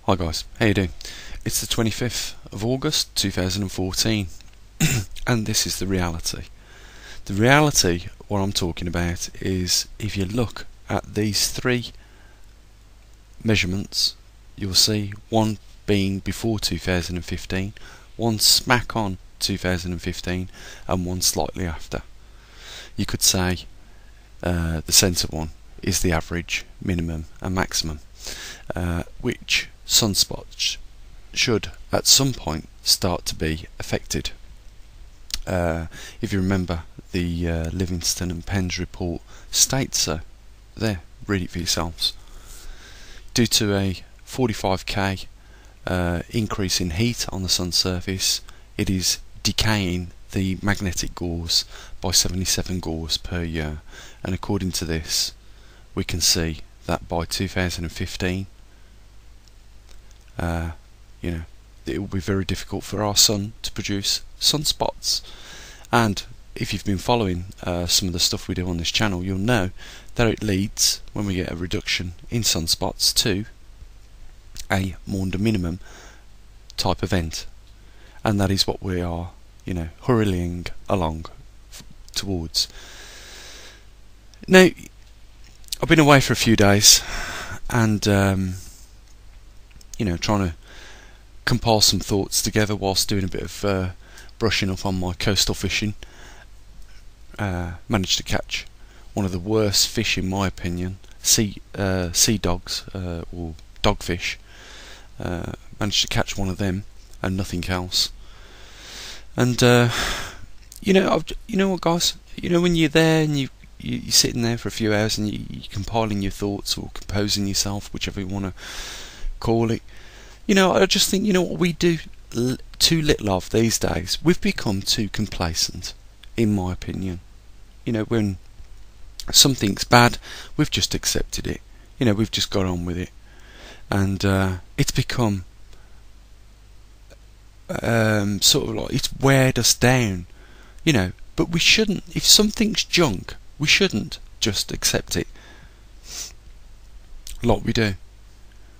Hi guys, how you doing? It's the 25th of August 2014 and this is the reality. The reality, what I'm talking about, is if you look at these three measurements, you'll see one being before 2015, one smack on 2015 and one slightly after. You could say the centre one is the average, minimum and maximum, which sunspots should at some point start to be affected. If you remember, the Livingston and Penn's report states so. There, read it for yourselves. Due to a 45k increase in heat on the sun's surface, it is decaying the magnetic gauze by 77 gauze per year, and according to this we can see that by 2015 it will be very difficult for our sun to produce sunspots. And if you've been following some of the stuff we do on this channel, you'll know that it leads, when we get a reduction in sunspots, to a maunder minimum type event, and that is what we are hurrying along towards. Now, I've been away for a few days and trying to compile some thoughts together whilst doing a bit of brushing up on my coastal fishing. Managed to catch one of the worst fish in my opinion, sea dogs or dogfish. Managed to catch one of them and nothing else. And you know what, guys, when you're there and you're sitting there for a few hours and you're compiling your thoughts or composing yourself, whichever you want to call it, I just think, what we do too little of these days. We've become too complacent, in my opinion. When something's bad, we've just accepted it. We've just got on with it, and it's become sort of like it's weared us down. But we shouldn't. If something's junk, we shouldn't just accept it like we do.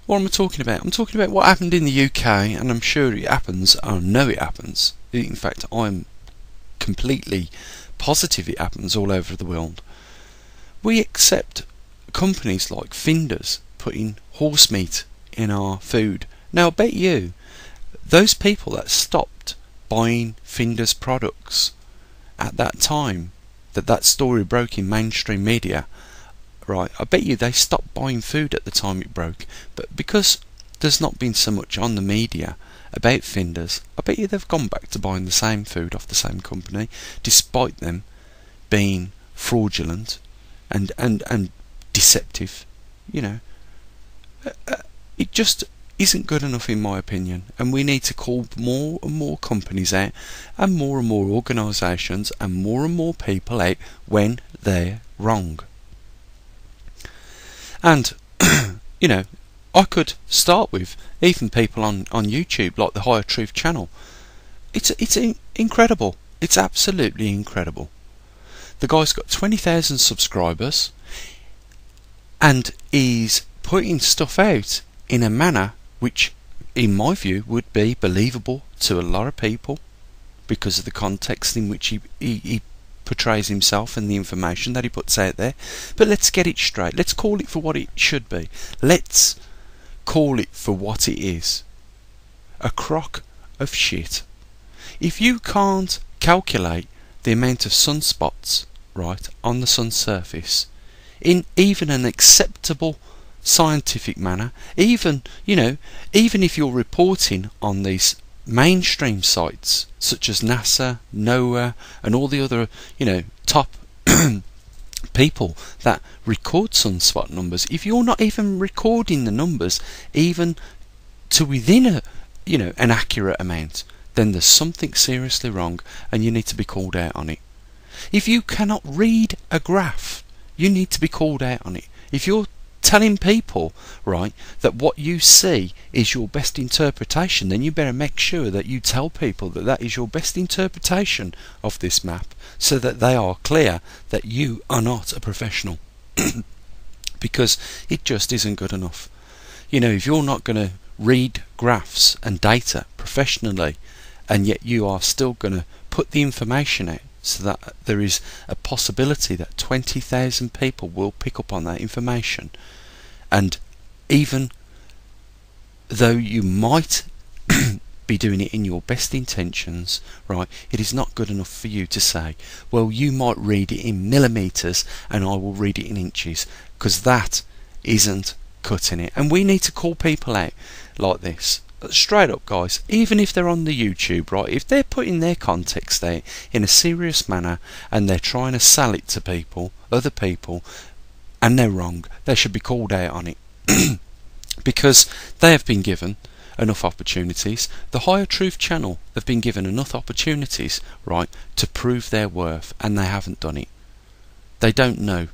What am I talking about? I'm talking about what happened in the UK, and I'm sure it happens. I know it happens. In fact, I'm completely positive it happens all over the world. We accept companies like Finders putting horse meat in our food. Now, I bet you those people that stopped buying Finders products at that time that story broke in mainstream media, right, I bet you they stopped buying food at the time it broke. But because there's not been so much on the media about Finders, I bet you they've gone back to buying the same food off the same company, despite them being fraudulent and deceptive. It just isn't good enough in my opinion, and we need to call more and more companies out and more organisations and more people out when they're wrong. And I could start with even people on YouTube like the Higher Truth channel. It's incredible. It's absolutely incredible. The guy's got 20,000 subscribers and he's putting stuff out in a manner which, in my view, would be believable to a lot of people because of the context in which he portrays himself and the information that he puts out there. But let's get it straight. Let's call it for what it should be. Let's call it for what it is. A crock of shit. If you can't calculate the amount of sunspots, right, on the sun's surface in even an acceptable scientific manner, even if you're reporting on these mainstream sites such as NASA, NOAA and all the other top people that record sunspot numbers, if you're not even recording the numbers even to within an accurate amount, then there's something seriously wrong and you need to be called out on it. If you cannot read a graph, you need to be called out on it. If you're telling people, right, that what you see is your best interpretation, then you better make sure that you tell people that that is your best interpretation of this map, so that they are clear that you are not a professional. Because it just isn't good enough. If you're not going to read graphs and data professionally, and yet you are still going to put the information out so that there is a possibility that 20,000 people will pick up on that information. And even though you might be doing it in your best intentions, right, it is not good enough for you to say, well, you might read it in millimeters and I will read it in inches, because that isn't cutting it. And we need to call people out like this, straight up, guys. Even if they're on the YouTube, right, if they're putting their context there in a serious manner and they're trying to sell it to people, other people, and they're wrong, they should be called out on it. Because they have been given enough opportunities. The Higher Truth channel have been given enough opportunities, right, to prove their worth, and they haven't done it. They don't know,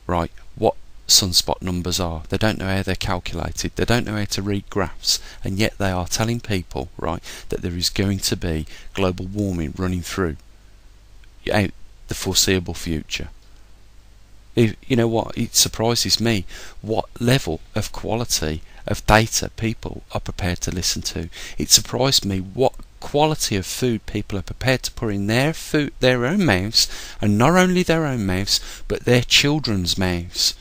right, what sunspot numbers are. They don't know how they're calculated. They don't know how to read graphs, and yet they are telling people, right, that there is going to be global warming running through out the foreseeable future. You know what, it surprises me what level of quality of data people are prepared to listen to. It surprised me what quality of food people are prepared to put in their food, their own mouths, and not only their own mouths, but their children's mouths.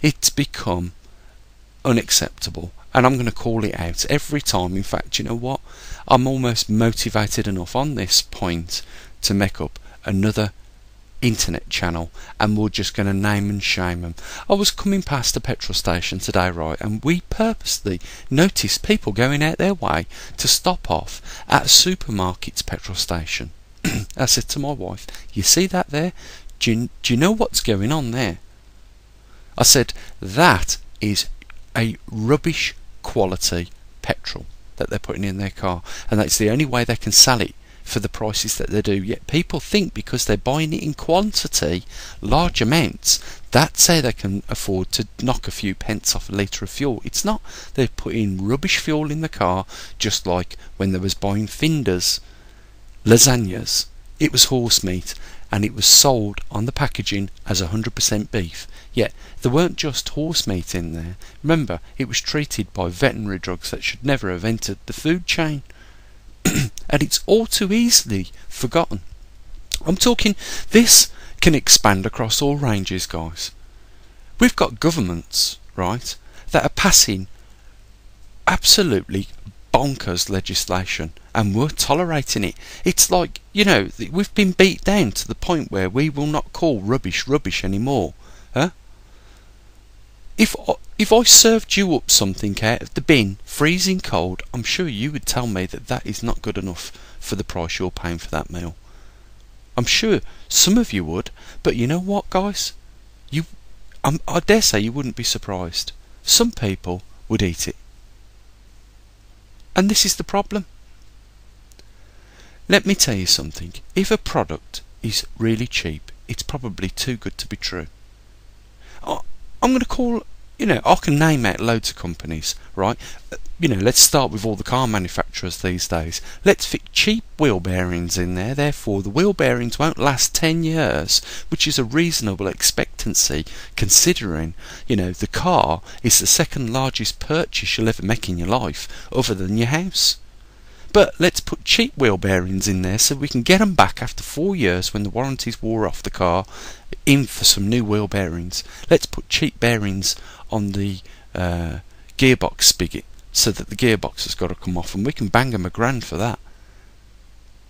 It's become unacceptable, and I'm going to call it out every time. In fact, you know what, I'm almost motivated enough on this point to make up another internet channel, and we're just going to name and shame them. I was coming past a petrol station today, right, and we purposely noticed people going out their way to stop off at a supermarket's petrol station. I said to my wife, you see that there? Do you know what's going on there? I said, that is a rubbish quality petrol that they're putting in their car, and that's the only way they can sell it for the prices that they do. Yet people think because they're buying it in quantity, large amounts, that's how they can afford to knock a few pence off a litre of fuel. It's not. They're putting rubbish fuel in the car, just like when they was buying Finders lasagnas. It was horse meat, and it was sold on the packaging as 100% beef. Yet there weren't just horse meat in there. Remember, it was treated by veterinary drugs that should never have entered the food chain. And it's all too easily forgotten. I'm talking, this can expand across all ranges, guys. We've got governments, right, that are passing absolutely bonkers legislation, and we're tolerating it. It's like, you know, we've been beat down to the point where we will not call rubbish rubbish anymore. Huh? If I served you up something out of the bin, freezing cold, I'm sure you would tell me that that is not good enough for the price you're paying for that meal. I'm sure some of you would, but you know what, guys? I dare say you wouldn't be surprised. Some people would eat it. And this is the problem. Let me tell you something. If a product is really cheap, it's probably too good to be true. I'm going to call, you know, I can name out loads of companies, right? You know, let's start with all the car manufacturers these days. Let's fit cheap wheel bearings in there, therefore the wheel bearings won't last 10 years, which is a reasonable expectancy considering, you know, the car is the second largest purchase you'll ever make in your life, other than your house. But let's put cheap wheel bearings in there so we can get them back after 4 years when the warranties wore off the car, in for some new wheel bearings. Let's put cheap bearings on the gearbox spigot so that the gearbox has got to come off, and we can bang them $1,000 for that.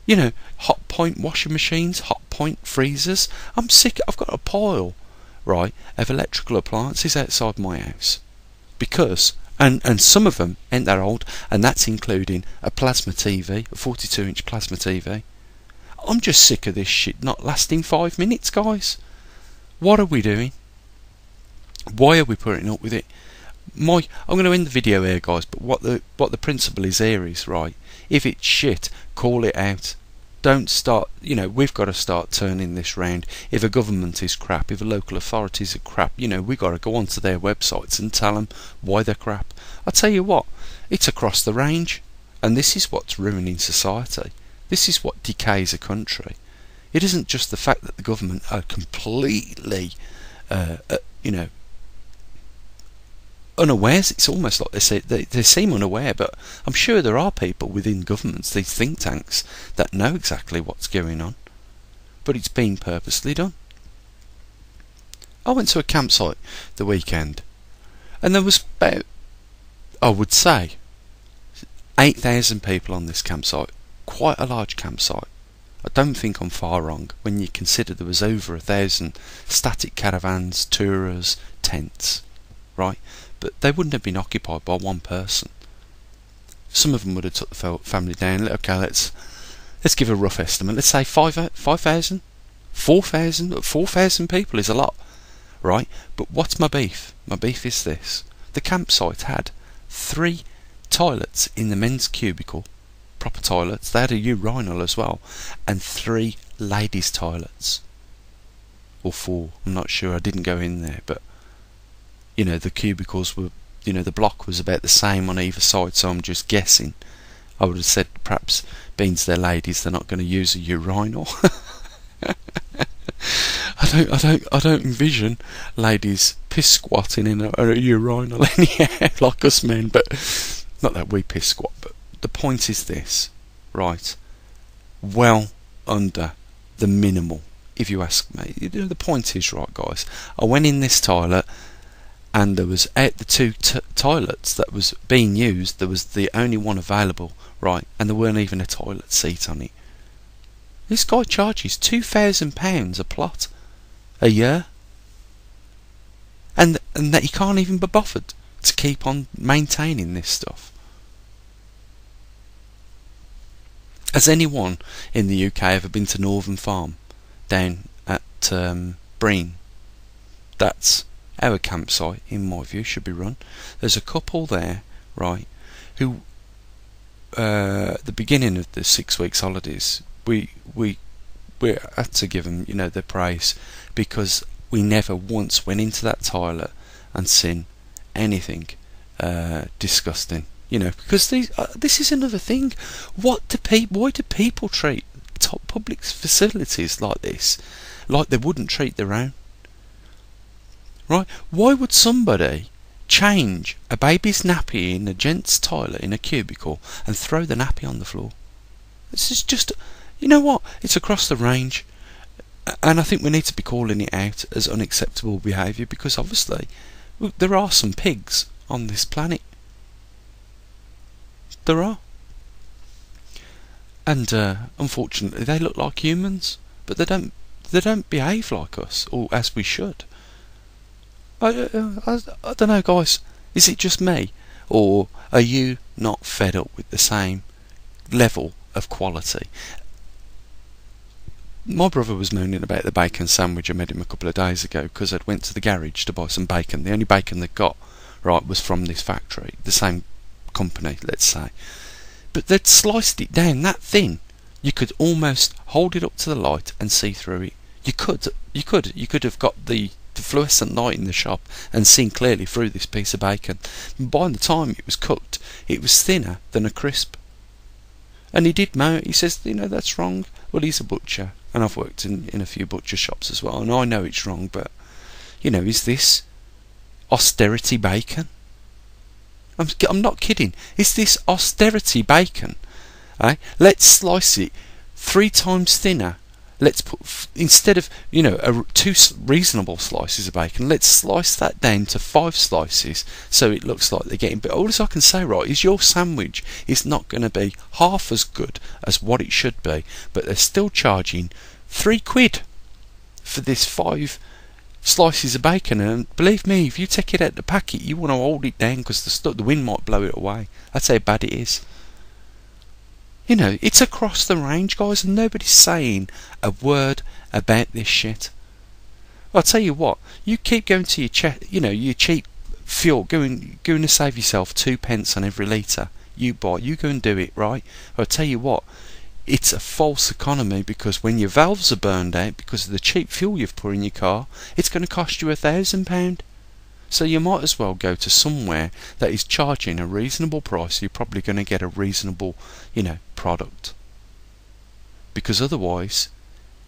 You know, hot point washing machines, hot point freezers. I'm sick. I've got a pile, right, of electrical appliances outside my house because, and some of them ain't that old, and that's including a plasma TV, a 42-inch plasma TV. I'm just sick of this shit not lasting 5 minutes, guys. What are we doing? Why are we putting up with it? I'm going to end the video here, guys, but what the principle is here is, right, if it's shit, call it out. Don't start, you know, we've got to start turning this round. If a government is crap, if a local authorities are crap, you know, we've got to go onto their websites and tell them why they're crap. I tell you what, it's across the range, and this is what's ruining society. This is what decays a country. It isn't just the fact that the government are completely, you know, unawares. It's almost like they seem unaware, but I'm sure there are people within governments, these think tanks, that know exactly what's going on. But it's been purposely done. I went to a campsite the weekend, and there was about, I would say, 8,000 people on this campsite. Quite a large campsite. I don't think I'm far wrong when you consider there was over 1,000 static caravans, tourers, tents, right? But they wouldn't have been occupied by one person. Some of them would have took the family down. Okay, let's give a rough estimate. Let's say 5,000, 4,000. 4,000 people is a lot, right? But what's my beef? My beef is this: the campsite had 3 toilets in the men's cubicle, proper toilets. They had a urinal as well, and 3 ladies' toilets, or 4. I'm not sure. I didn't go in there, but you know, the cubicles were, you know, the block was about the same on either side, so I'm just guessing. I would have said perhaps, beans they're ladies, they're not going to use a urinal. I don't envision ladies piss squatting in a urinal anyhow, like us men, but not that we piss squat. But the point is this, right? Well under the minimal, if you ask me. You know, the point is, right, guys, I went in this toilet, and there was, out the 2 toilets that was being used, there was the only one available, right? And there weren't even a toilet seat on it. This guy charges £2,000 a plot a year, and that he can't even be bothered to keep on maintaining this stuff. Has anyone in the UK ever been to Northern Farm down at Breen? That's our campsite, in my view, should be run. There's a couple there, right, who at the beginning of the 6 weeks holidays, we had to give them, you know, their praise, because we never once went into that toilet and seen anything disgusting. You know, because this is another thing. Why do people treat top public facilities like this, like they wouldn't treat their own? Right? Why would somebody change a baby's nappy in a gent's toilet in a cubicle and throw the nappy on the floor? This is just, you know what? It's across the range, and I think we need to be calling it out as unacceptable behaviour, because obviously there are some pigs on this planet. There are, and unfortunately they look like humans, but they don't behave like us, or as we should. I don't know, guys. Is it just me, or are you not fed up with the same level of quality? My brother was moaning about the bacon sandwich I made him a couple of days ago, because I'd went to the garage to buy some bacon. The only bacon they got, right, was from this factory, the same company, let's say. But they'd sliced it down that thin. You could almost hold it up to the light and see through it. You could have got the fluorescent light in the shop and seen clearly through this piece of bacon. And by the time it was cooked, it was thinner than a crisp. And he did moan. He says, you know, that's wrong. Well, he's a butcher, and I've worked in a few butcher shops as well, and I know it's wrong, but, you know, is this austerity bacon? I'm not kidding. Is this austerity bacon? Let's slice it 3 times thinner. Let's put, instead of, you know, 2 reasonable slices of bacon, let's slice that down to 5 slices, so it looks like they're getting. But all I can say, right, is your sandwich is not going to be half as good as what it should be, but they're still charging £3 for this 5 slices of bacon. And believe me, if you take it out the packet, you want to hold it down, because the wind might blow it away. That's how bad it is. You know, it's across the range, guys, and nobody's saying a word about this shit. I'll tell you what, you keep going to your cheap fuel, going to save yourself 2 pence on every litre you buy. You go and do it, right? I'll tell you what, it's a false economy, because when your valves are burned out because of the cheap fuel you've put in your car, it's going to cost you £1,000. So you might as well go to somewhere that is charging a reasonable price. You're probably going to get a reasonable, you know, product. Because otherwise,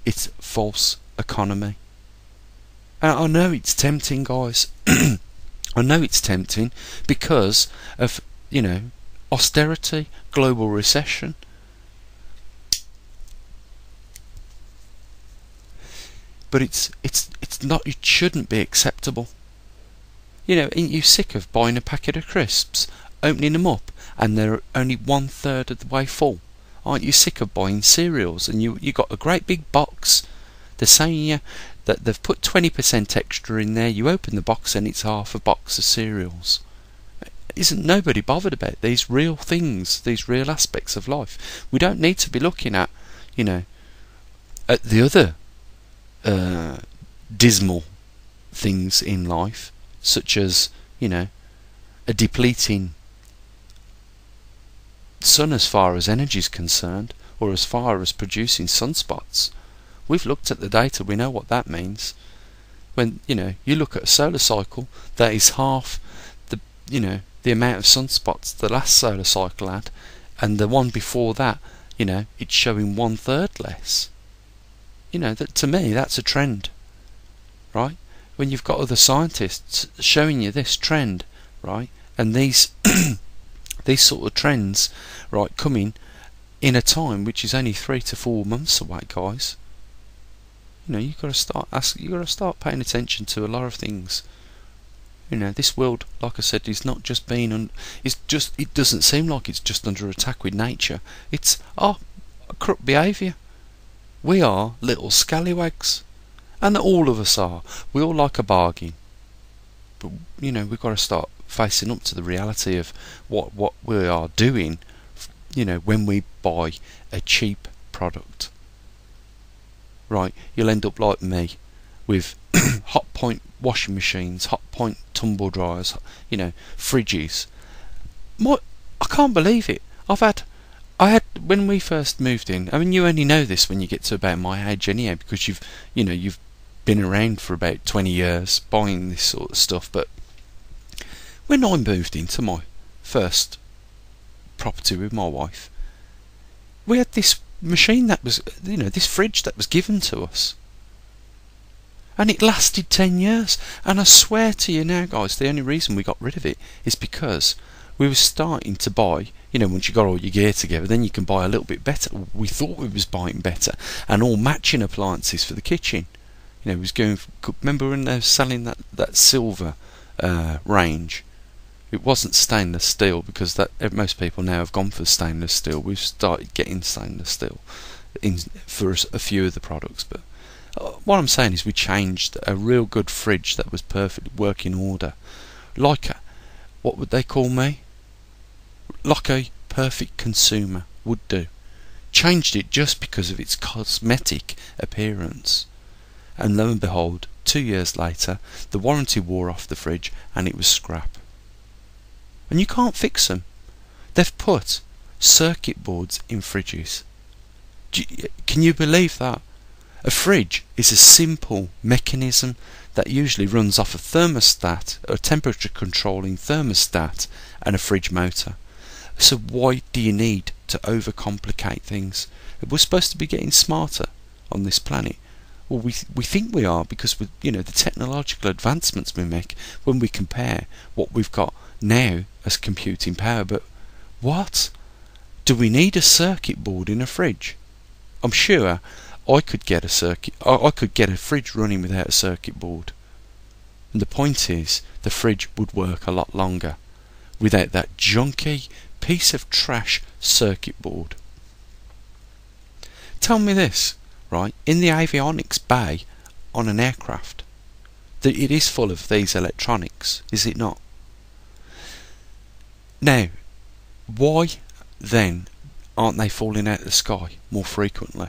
it's false economy. And I know it's tempting, guys. I know it's tempting because of, austerity, global recession. But it's not. It shouldn't be acceptable. Ain't you sick of buying a packet of crisps, opening them up, and they're only 1/3 of the way full? Aren't you sick of buying cereals and you got a great big box? They're saying that they've put 20% extra in there. You open the box and it's half a box of cereals. Isn't nobody bothered about these real things, these real aspects of life? We don't need to be looking at, at the other dismal things in life, such as, a depleting sun as far as energy is concerned, or as far as producing sunspots. We've looked at the data, we know what that means. When, you look at a solar cycle, that is half the amount of sunspots the last solar cycle had, and the one before that, it's showing 1/3 less. That, to me, that's a trend, right? When you've got other scientists showing you this trend, right, and these these sort of trends, right, coming in a time which is only 3 to 4 months away, guys. You've got to start paying attention to a lot of things. This world, like I said, is not just being it doesn't seem like it's just under attack with nature. It's corrupt behaviour. We are little scallywags, and all of us are. We all like a bargain, but we've got to start facing up to the reality of what we are doing. When we buy a cheap product, right? You'll end up like me, with hot point washing machines, hot point tumble dryers, fridges. I can't believe it. I had when we first moved in. I mean, you only know this when you get to about my age, anyhow, because you've been around for about 20 years buying this sort of stuff. But when I moved into my first property with my wife, we had this machine that was, this fridge that was given to us. And it lasted 10 years. And I swear to you now, guys, the only reason we got rid of it is because we were starting to buy, once you got all your gear together, then you can buy a little bit better. We thought we was buying better, and all matching appliances for the kitchen. We was going remember when they were selling that silver range? It wasn't stainless steel, because most people now have gone for stainless steel. We've started getting stainless steel for a few of the products, but what I'm saying is we changed a real good fridge that was perfectly working order, like what would they call me? Like a perfect consumer would do. Changed it just because of its cosmetic appearance, and lo and behold, 2 years later, the warranty wore off the fridge and it was scrap. And you can't fix them. They've put circuit boards in fridges. Can you believe that? A fridge is a simple mechanism that usually runs off a thermostat, a temperature controlling thermostat, and a fridge motor. So why do you need to overcomplicate things? We're supposed to be getting smarter on this planet. Well, we think we are, because with the technological advancements we make when we compare what we've got now as computing power. But what? Do we need a circuit board in a fridge? I'm sure I could get a fridge running without a circuit board. And the point is, the fridge would work a lot longer without that junky piece of trash circuit board. Tell me this, right? In the avionics bay on an aircraft, that it is full of these electronics, is it not? Now, why then aren't they falling out of the sky more frequently?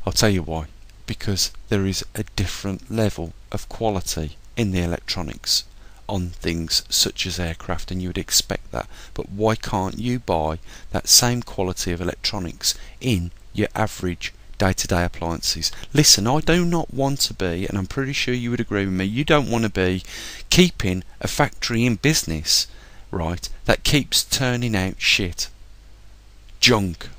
I'll tell you why. Because there is a different level of quality in the electronics on things such as aircraft, and you would expect that. But why can't you buy that same quality of electronics in your average day-to-day appliances? Listen, I do not want to be, and I'm pretty sure you would agree with me, you don't want to be keeping a factory in business, right, that keeps turning out shit, junk,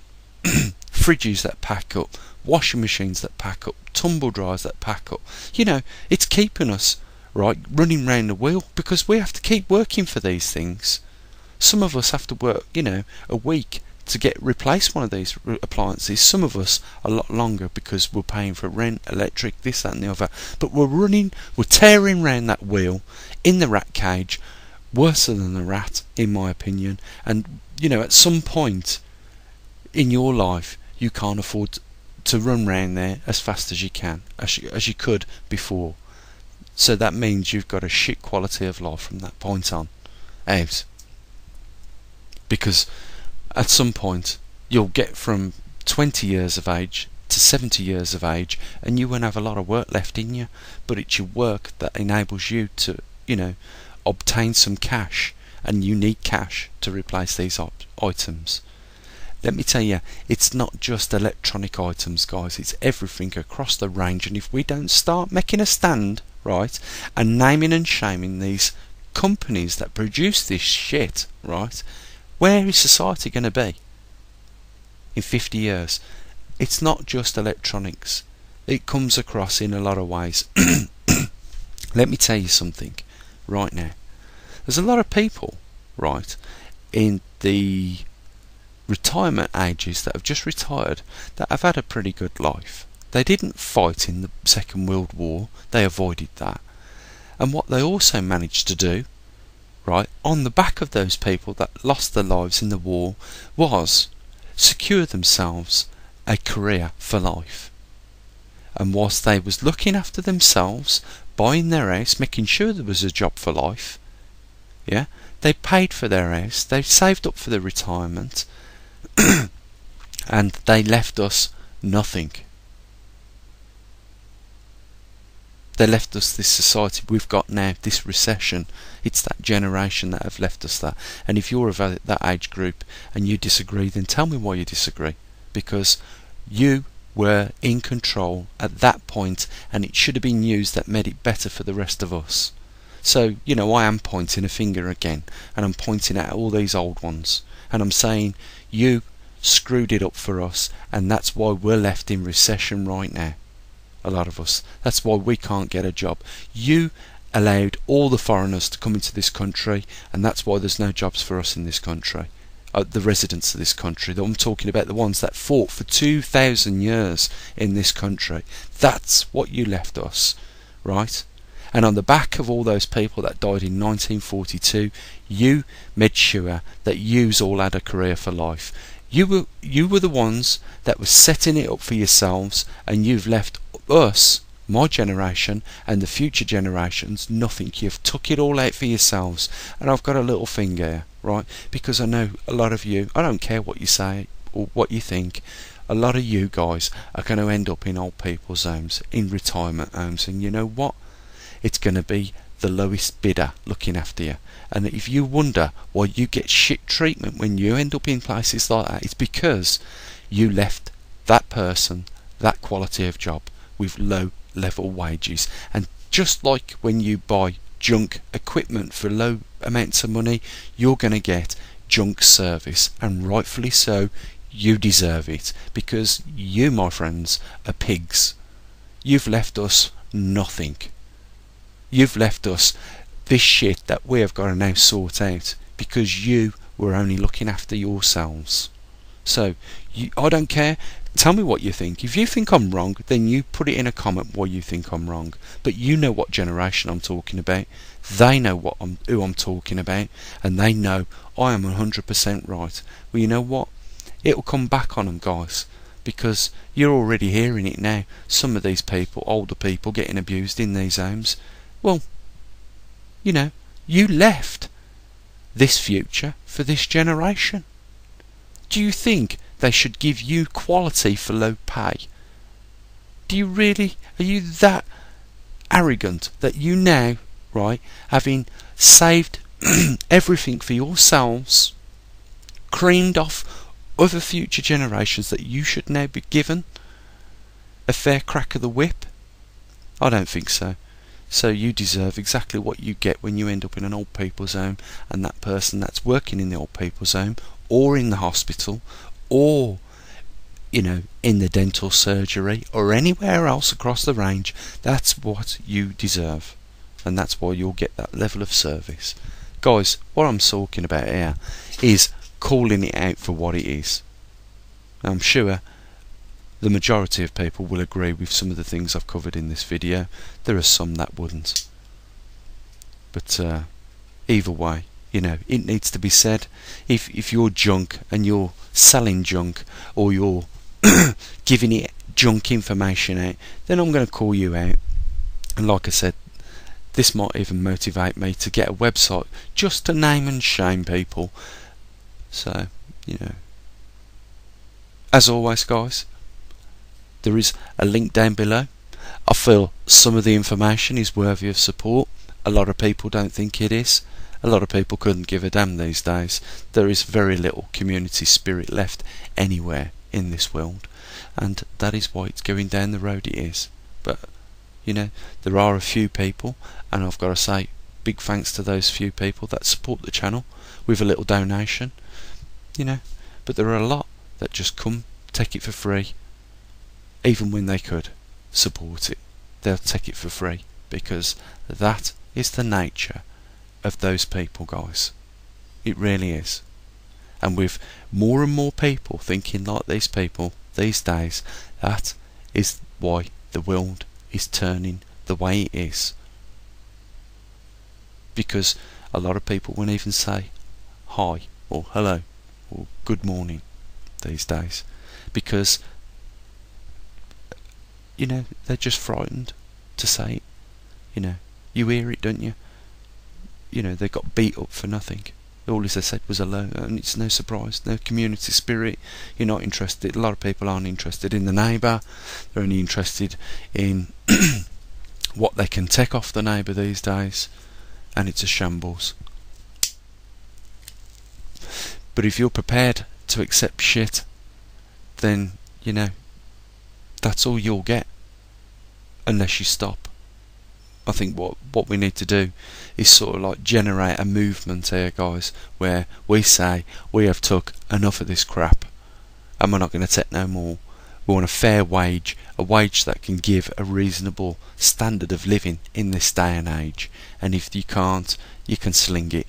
fridges that pack up washing machines that pack up, tumble dryers that pack up. You know, it's keeping us, right, running round the wheel, because we have to keep working for these things. Some of us have to work, you know, a week to replace one of these appliances. Some of us a lot longer, because we're paying for rent, electric, this, that and the other. But we're tearing round that wheel in the rat cage, worse than the rat, in my opinion. And, you know, at some point in your life, you can't afford to run round there as fast as you can, as you could before. So that means you've got a shit quality of life from that point on out. Because at some point you'll get from 20 years of age to 70 years of age, and you won't have a lot of work left in you, but it's your work that enables you to, you know, obtain some cash, and you need cash to replace these items. Let me tell you, it's not just electronic items, guys, it's everything across the range. And if we don't start making a stand, right, and naming and shaming these companies that produce this shit, right, where is society going to be in 50 years? It's not just electronics. It comes across in a lot of ways. Let me tell you something right now. There's a lot of people, right, in the retirement ages that have just retired that have had a pretty good life. They didn't fight in the Second World War. They avoided that. And what they also managed to do, right, on the back of those people that lost their lives in the war, was secure themselves a career for life. And whilst they was looking after themselves, buying their house, making sure there was a job for life, yeah, they paid for their house, they saved up for their retirement, and they left us nothing. They left us this society we've got now, this recession. It's that generation that have left us that. And if you're of that age group and you disagree, then tell me why you disagree. Because you were in control at that point, and it should have been used that made it better for the rest of us. So, you know, I am pointing a finger again, and I'm pointing at all these old ones, and I'm saying you screwed it up for us, and that's why we're left in recession right now. A lot of us. That's why we can't get a job. You allowed all the foreigners to come into this country, and that's why there's no jobs for us in this country. The residents of this country. I'm talking about the ones that fought for 2,000 years in this country. That's what you left us, right? And on the back of all those people that died in 1942, you made sure that yous all had a career for life. You were the ones that were setting it up for yourselves, and you've left us, my generation, and the future generations, nothing. You've took it all out for yourselves. And I've got a little thing here, right? Because I know a lot of you, I don't care what you say or what you think, a lot of you guys are going to end up in old people's homes, in retirement homes, and you know what? It's going to be the lowest bidder looking after you. And if you wonder why you get shit treatment when you end up in places like that, it's because you left that person that quality of job with low level wages. And just like when you buy junk equipment for low amounts of money, you're going to get junk service, and rightfully so. You deserve it, because you, my friends, are pigs. You've left us nothing. You've left us this shit that we have got to now sort out, because you were only looking after yourselves. So I don't care. Tell me what you think. If you think I'm wrong, then you put it in a comment why you think I'm wrong. But you know what generation I'm talking about. They know who I'm talking about, and they know I am 100% right. Well, you know what? It'll come back on them, guys, because you're already hearing it now. Some of these people, older people, getting abused in these homes. Well, you know, you left this future for this generation. Do you think they should give you quality for low pay? Do you really? Are you that arrogant that you now, right, having saved everything for yourselves, creamed off other future generations, that you should now be given a fair crack of the whip? I don't think so. So you deserve exactly what you get when you end up in an old people's home, and that person that's working in the old people's home or in the hospital or you know, in the dental surgery or anywhere else across the range. That's what you deserve, and that's why you'll get that level of service. Guys, what I'm talking about here is calling it out for what it is. I'm sure the majority of people will agree with some of the things I've covered in this video. There are some that wouldn't, but either way, you know, it needs to be said. If you're junk and you're selling junk, or you're giving it junk information out, then I'm going to call you out. And like I said, this might even motivate me to get a website just to name and shame people. So, you know, as always, guys, there is a link down below. I feel some of the information is worthy of support. A lot of people don't think it is. A lot of people couldn't give a damn these days. There is very little community spirit left anywhere in this world, and that is why it's going down the road it is. But you know, there are a few people, and I've got to say big thanks to those few people that support the channel with a little donation, you know. But there are a lot that just come, take it for free. Even when they could support it, they'll take it for free, because that is the nature of those people, guys. It really is. And with more and more people thinking like these people these days, that is why the world is turning the way it is. Because a lot of people won't even say hi or hello or good morning these days, because, you know, they're just frightened to say it. You know, you hear it, don't you? You know, they got beat up for nothing. All they said was hello, and it's no surprise. No community spirit. You're not interested. A lot of people aren't interested in the neighbour. They're only interested in what they can take off the neighbour these days, and it's a shambles. But if you're prepared to accept shit, then, you know, that's all you'll get, unless you stop. I think what we need to do is sort of like generate a movement here, guys, where we say we have took enough of this crap and we're not going to take no more. We want a fair wage, a wage that can give a reasonable standard of living in this day and age. And if you can't, you can sling it.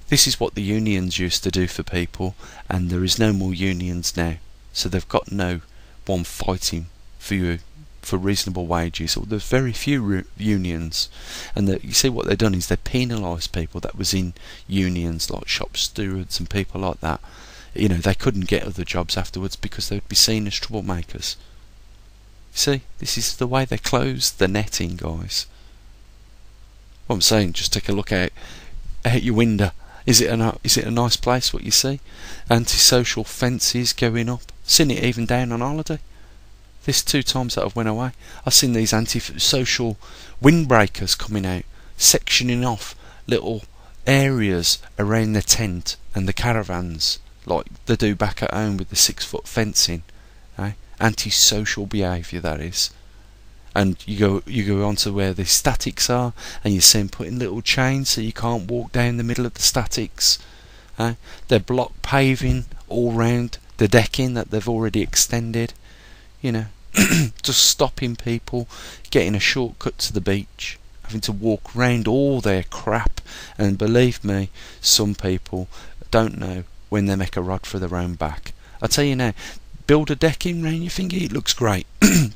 This is what the unions used to do for people, and there is no more unions now, so they've got no one fighting for you for reasonable wages. Or there's very few unions, and you see what they've done is they penalised people that was in unions, like shop stewards and people like that. You know, they couldn't get other jobs afterwards because they would be seen as troublemakers. See, this is the way they close the netting, guys. What I'm saying, just take a look out your window. Is it a nice place what you see? Antisocial fences going up. Seen it even down on holiday. This 2 times that I've went away, I've seen these antisocial windbreakers coming out, sectioning off little areas around the tent and the caravans, like they do back at home with the 6-foot fencing. Eh? Antisocial behaviour, that is. And you go on to where the statics are, and you see them putting little chains so you can't walk down the middle of the statics. Eh? They're block paving all round the decking that they've already extended. You know, just stopping people getting a shortcut to the beach, having to walk round all their crap. And believe me, some people don't know when they make a rod for their own back. I tell you now, build a decking round your finger, it looks great,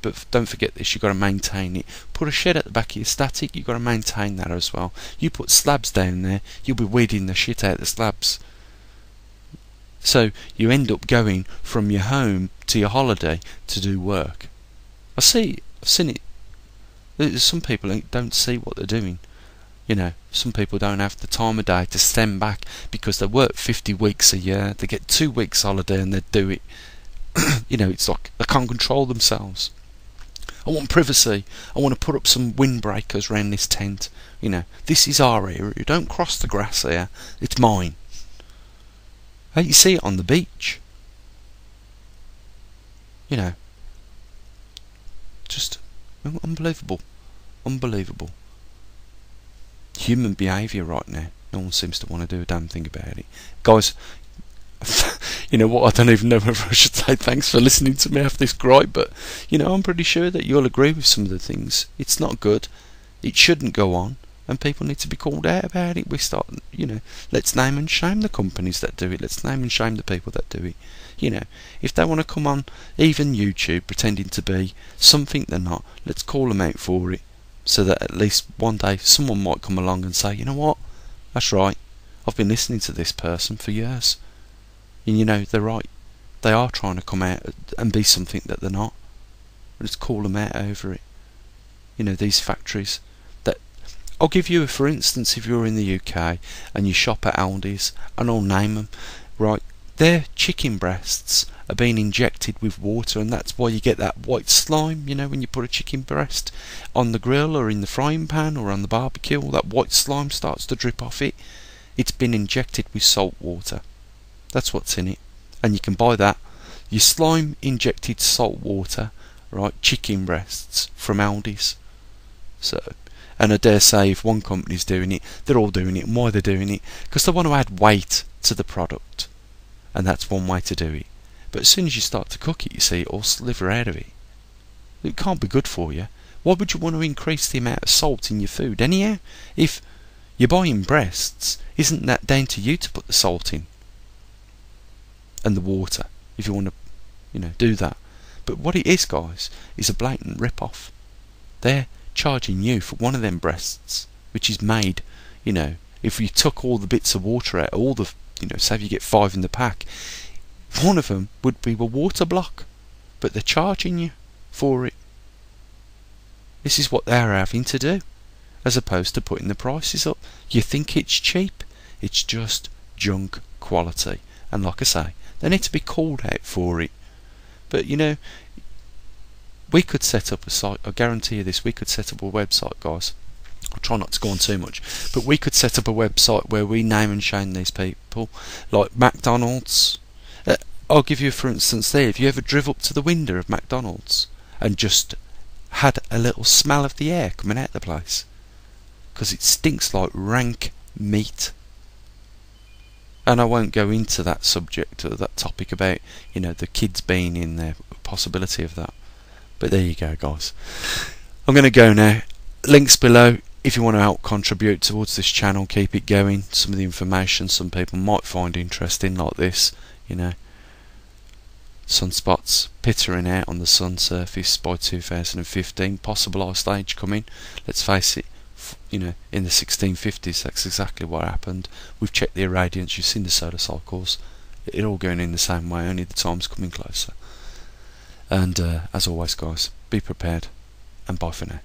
but don't forget this, you've got to maintain it. Put a shed at the back of your static, you've got to maintain that as well. You put slabs down there, you'll be weeding the shit out of the slabs. So you end up going from your home to your holiday to do work. I've seen it. There's some people who don't see what they're doing. You know, some people don't have the time of day to stand back because they work 50 weeks a year. They get 2 weeks holiday and they do it. You know, it's like they can't control themselves. I want privacy. I want to put up some windbreakers around this tent. You know, this is our area. You don't cross the grass here. It's mine. Hey, you see it on the beach. You know, just unbelievable. Unbelievable. Human behaviour right now. No one seems to want to do a damn thing about it. Guys, you know what, I don't even know whether I should say thanks for listening to me have this gripe, but I'm pretty sure that you'll agree with some of the things. It's not good. It shouldn't go on, and people need to be called out about it. We start, let's name and shame the companies that do it. Let's name and shame the people that do it. If they want to come on even YouTube pretending to be something they're not, let's call them out for it, so that at least one day someone might come along and say, you know what, that's right, I've been listening to this person for years, and they're right. They are trying to come out and be something that they're not. Let's call them out over it. These factories that, I'll give you for instance, if you're in the UK and you shop at Aldi's, and I'll name them, right, their chicken breasts are being injected with water, and that's why you get that white slime, when you put a chicken breast on the grill or in the frying pan or on the barbecue, all that white slime starts to drip off it. It's been injected with salt water. That's what's in it. And you can buy that, your slime injected salt water, right, chicken breasts from Aldi's. So, and I dare say if one company's doing it, they're all doing it. And why they're doing it? Because they want to add weight to the product. And that's one way to do it. But as soon as you start to cook it, you see, it all sliver out of it. It can't be good for you. Why would you want to increase the amount of salt in your food anyhow? If you're buying breasts, isn't that down to you to put the salt in? And the water, if you want to, do that. But what it is, guys, is a blatant rip-off. They're charging you for one of them breasts, which is made, if you took all the bits of water out, all the, say if you get 5 in the pack, one of them would be a water block, but they're charging you for it. This is what they're having to do, as opposed to putting the prices up. You think it's cheap, it's just junk quality. And like I say, they need to be called out for it. But we could set up a site, I guarantee you this, we could set up a website, guys. I'll try not to go on too much, but we could set up a website where we name and shame these people, like McDonald's. I'll give you for instance there, if you ever drive up to the window of McDonald's and just had a little smell of the air coming out of the place, because it stinks like rank meat. And I won't go into that subject or that topic about, the kids being in there, possibility of that. But there you go, guys. I'm going to go now. Links below if you want to help contribute towards this channel, keep it going. Some of the information some people might find interesting, like this, sunspots pittering out on the sun surface by 2015, possible ice age coming. Let's face it, in the 1650s, that's exactly what happened. We've checked the irradiance, you've seen the solar cycles, it all going in the same way, only the time's coming closer. And as always, guys, be prepared, and bye for now.